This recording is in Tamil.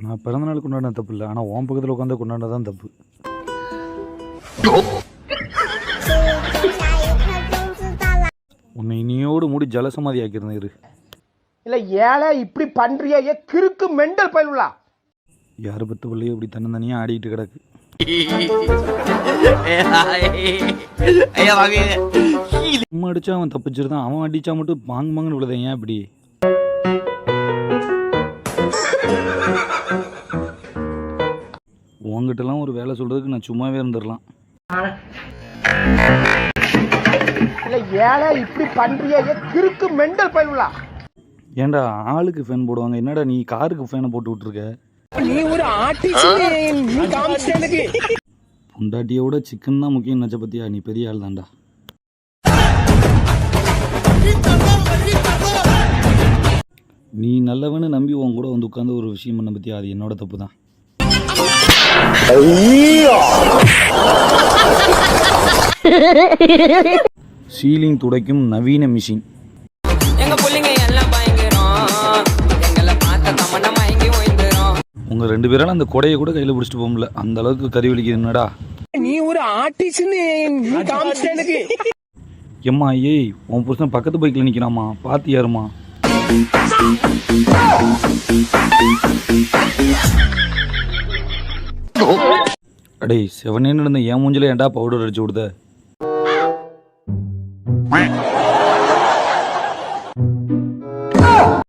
நான் பிறந்தநாள் கொண்டாடின தப்பு இல்லை, ஆனால் உன் பக்கத்தில் உட்காந்து கொண்டாடினதான் தப்பு. உன்னை இனியோடு மூடி ஜலசமாதி ஆக்கியிருந்தேன் இரு. இல்லை ஏழை இப்படி பண்றியா? கிறுக்கு மெண்டல் பயிலுலா. யார் பத்து பிள்ளையோ இப்படி தன்னந்தனியாக ஆடிக்கிட்டு கிடக்கு. அம்மா அடிச்சா அவன் தப்பிச்சிருந்தான், அவன் அடிச்சா மட்டும் மாங்குன்னு விழுத. ஏன் இப்படி? உங்ககிட்டலாம் ஒரு வேலை சொல்றதுக்கு நான் சும்மாவே இருந்துடலாம். இல்லை ஏழை இப்படி பண்றியா? கிறுக்கு மெண்டல் பயிலுலா. ஏன்டா ஆளுக்கு ஃபேன் போடுவாங்க, என்னடா நீ காருக்கு ஃபேனை போட்டு விட்டுருக்க? நீ ஒரு ஆர்டிஸ்ட். பொண்டாட்டியோட சிக்கன் தான் முக்கியம் நினச்ச பத்தியா? நீ பெரிய ஆள் தான்டா. நீ நல்லவன்னு நம்பி உன் கூட வந்து உட்காந்து ஒரு விஷயம் பண்ண பத்தியா? அது என்னோட தப்பு தான். சீலிங் துடைக்கும் நவீன மிஷின். உங்க 2 பேரால அந்த கொடையை கூட கையில பிடிச்சிட்டு போகல, அந்த அளவுக்கு கறி வலிக்குது. என்னடா நீ ஒரு ஆர்டிஸ்ட். எம்மா ஏய், உன் புருஷன் பக்கத்து பைக்கில் நிற்கிறாமா, பார்த்து யாருமா? அடே செவனேன்னு இருந்த என் மூஞ்சில ஏன்டா பவுடர் அடிச்சு விடுத?